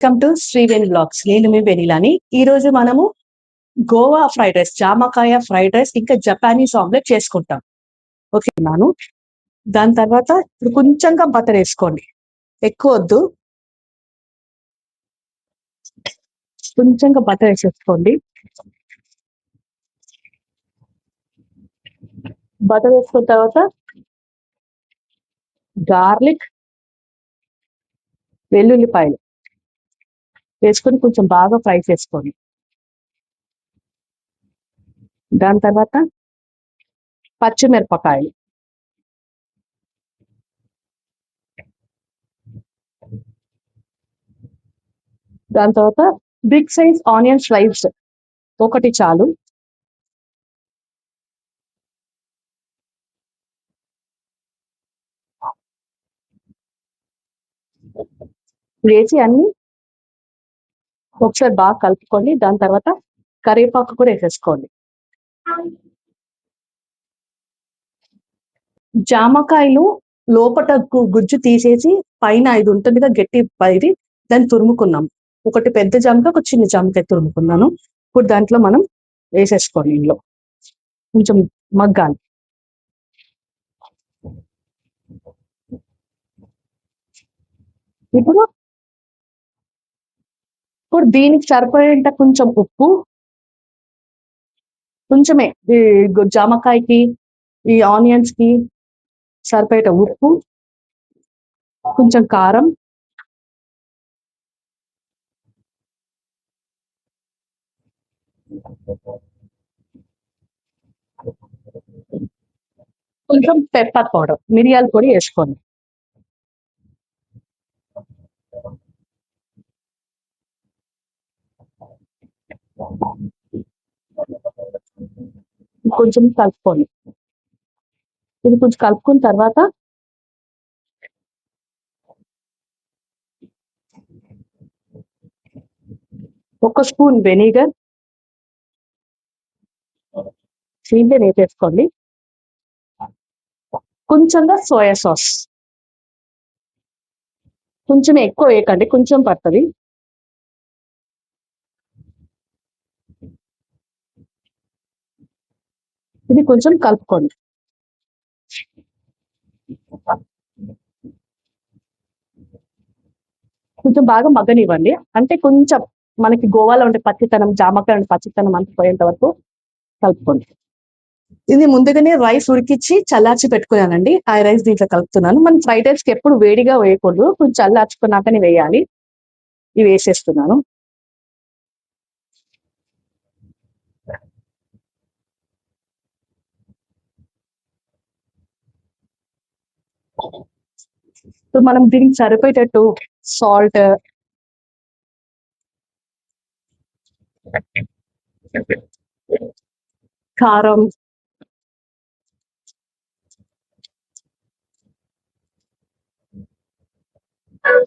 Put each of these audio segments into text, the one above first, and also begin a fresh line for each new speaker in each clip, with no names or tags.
Welcome to Sriveni blogs. నేను మీ వెనిలాని. ఈ రోజు మనము గోవా ఫ్రైడ్ రైస్, జామకాయ ఫ్రైడ్ రైస్ ఇంకా జపానీస్ ఆమ్లెట్ చేసుకుంటాం. ఓకేనాను. దాని తర్వాత ఇప్పుడు కొంచెంగా బటర్ వేసుకోండి, ఎక్కువ వద్దు, కొంచెంగా బటర్ వేసేసుకోండి. బటర్ వేసుకున్న తర్వాత గార్లిక్, వెల్లుల్లిపాయలు వేసుకొని కొంచెం బాగా ఫ్రై చేసుకోండి. దాని తర్వాత పచ్చిమిరపకాయలు, దాని తర్వాత బిగ్ సైజ్ ఆనియన్ స్లైస్ ఒకటి చాలు. వేసి అన్ని ఒకసారి బాగా కలుపుకోండి. దాని తర్వాత కరివేపాకు కూడా వేసేసుకోండి. జామకాయలు లోపట గుజ్జు తీసేసి పైన ఇది ఉంటుందిగా గట్టి పైది, దాన్ని తురుముకున్నాం. ఒకటి పెద్ద జామకాయ, ఒక చిన్న జామకాయ తురుముకున్నాను. ఇప్పుడు దాంట్లో మనం వేసేసుకోండి. ఇందులో కొంచెం మగ్గాలి. ఇప్పుడు దీనికి సరిపడేంత కొంచెం ఉప్పు, కొంచెమే ఈ జామకాయకి ఈ ఆనియన్స్ కి సరిపడేట ఉప్పు, కొంచెం కారం, కొంచెం పెప్పర్ పౌడర్, మిరియాల పొడి వేసుకోండి. కొంచెం కలుపుకోండి. ఇది కొంచెం కలుపుకున్న తర్వాత ఒక స్పూన్ వెనిగర్ దీంట్లో వేసేసుకోండి. కొంచెంగా సోయా సాస్, కొంచెం ఎక్కువ వేయకండి, కొంచెం పడుతుంది. ఇది కొంచెం కలుపుకోండి. కొంచెం బాగా మగ్గనివ్వండి. అంటే కొంచెం మనకి గోవాలో ఉండే పచ్చితనం, జామకాయ ఉండే పచ్చితనం అంత పోయేంత వరకు కలుపుకోండి. ఇది ముందుగానే రైస్ ఉడికిచ్చి చల్లార్చి పెట్టుకున్నానండి. ఆ రైస్ దీంట్లో కలుపుతున్నాను. మనం ఫ్రైడ్ రైస్ కి ఎప్పుడు వేడిగా వేయకూడదు, కొంచెం చల్లార్చుకున్నాకనే వేయాలి. ఇవి వేసేస్తున్నాను. ఇప్పుడు మనం దీనికి సరిపోయేటట్టు సాల్ట్, కారం,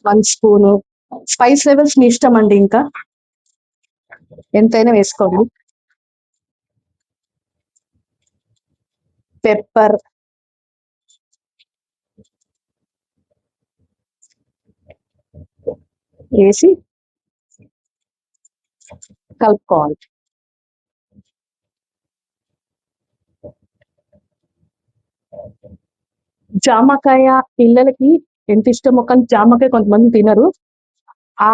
1 స్పూను. స్పైస్ లెవెల్స్ మీ ఇష్టం అండి, ఇంకా ఎంతైనా వేసుకోండి. పెప్పర్, వేసి కలుపుకోవాలి. జామకాయ పిల్లలకి ఎంత ఇష్టమో, కానీ జామకాయ కొంతమంది తినరు. ఆ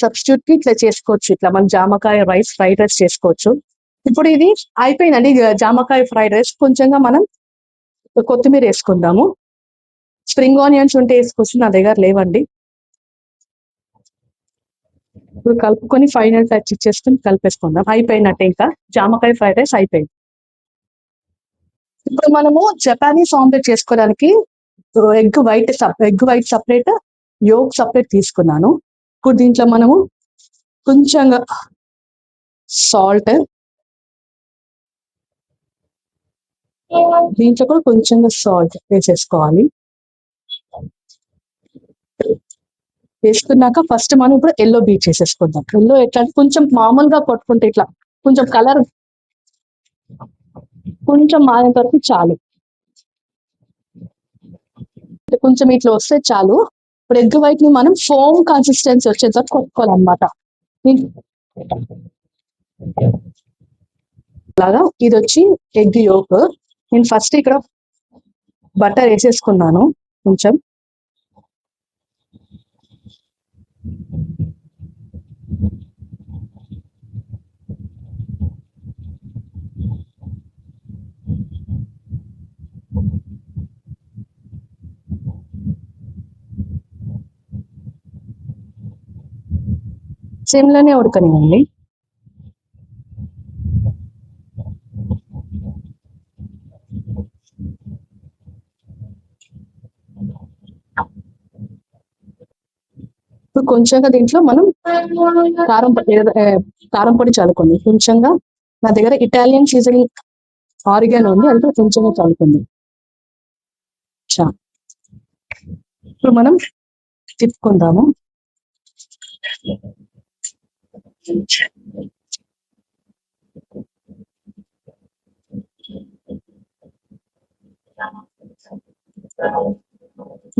సబ్స్టిట్యూట్ కి ఇట్లా చేసుకోవచ్చు. ఇట్లా మనం జామకాయ రైస్, ఫ్రైడ్ రైస్ చేసుకోవచ్చు. ఇప్పుడు ఇది అయిపోయిందండి, జామకాయ ఫ్రైడ్ రైస్. కొంచెంగా మనం కొత్తిమీర వేసుకుందాము. స్ప్రింగ్ ఆనియన్స్ ఉంటే వేసుకోవచ్చు, నా దగ్గర లేవండి. ఇప్పుడు కలుపుకొని ఫైనల్ టచ్ ఇచ్చేసుకొని కలిపేసుకుందాం. అయిపోయినట్టే, ఇంకా జామకాయ ఫ్రైడ్ రైస్ అయిపోయింది. ఇప్పుడు మనము జపానీస్ ఆమ్లెట్ చేసుకోవడానికి egg white separate, yolk separate తీసుకున్నాను. ఇప్పుడు దీంట్లో మనము కొంచెంగా సాల్ట్, దీంట్లో కూడా కొంచెంగా సాల్ట్ వేసేసుకోవాలి. వేసుకున్నాక ఫస్ట్ మనం ఇప్పుడు ఎల్లో బీట్ చేసేసుకుందాం. ఎల్లో ఎట్లా కొంచెం మామూలుగా కొట్టుకుంటే ఇట్లా కొంచెం కలర్ కొంచెం మారేంత వరకు చాలు, కొంచెం ఇట్లా వస్తే చాలు. ఇప్పుడు ఎగ్ వైట్ ని మనం ఫోమ్ కన్సిస్టెన్సీ వచ్చేంత కొట్టుకోవాలన్నమాట. లాగా ఇది వచ్చి ఎగ్ యోక్. నేను ఫస్ట్ ఇక్కడ బటర్ వేసేసుకున్నాను కొంచెం. సిమ్లోనే ఉడకనివ్వండి. ఇప్పుడు కొంచెంగా దీంట్లో మనం కారం పొడి చల్లుకుంది కొంచెంగా. నా దగ్గర ఇటాలియన్ సీజనింగ్ ఆరిగానో ఉంది, అది కొంచెంగా చల్లుకుంది. ఇప్పుడు మనం తిప్పుకుందాము.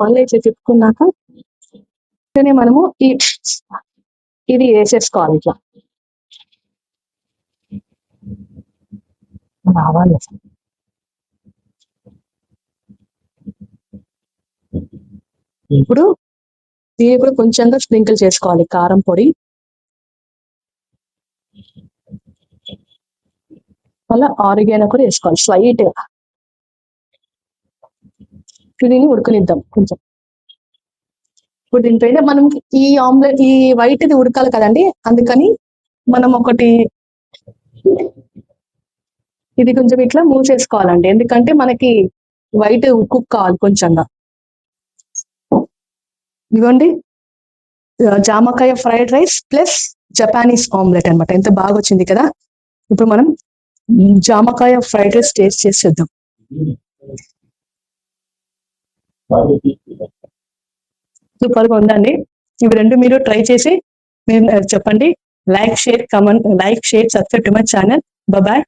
మళ్ళీ ఇట్లా తిప్పుకున్నాక మనము ఇది వేసేసుకోవాలి ఇట్లా రావాలి. ఇప్పుడు దీన్ని కూడా కొంచెంగా స్ప్రింకిల్ చేసుకోవాలి కారం పొడి. మళ్ళీ ఆరిగానో కూడా వేసుకోవాలి స్లైట్ గా. దీన్ని ఉడకనిద్దాం కొంచెం. ఇప్పుడు దీనిపైన మనం ఈ ఆమ్లెట్ ఈ వైట్ ఇది ఉడకాలి కదండి, అందుకని మనం ఒకటి ఇది కొంచెం ఇట్లా మూసేసుకోవాలండి, ఎందుకంటే మనకి వైట్ కుక్ కావాలి కొంచెంగా. ఇదిగోండి జామకాయ fried rice plus Japanese omelette అనమాట. ఎంత బాగా వచ్చింది కదా. ఇప్పుడు మనం జామకాయ ఫ్రైడ్ రైస్ టేస్ట్ చేసి చూద్దాం. సూపర్గా ఉందండి. ఇవి రెండు మీరు ట్రై చేసి మీరు చెప్పండి. Like share subscribe to my channel. Bye.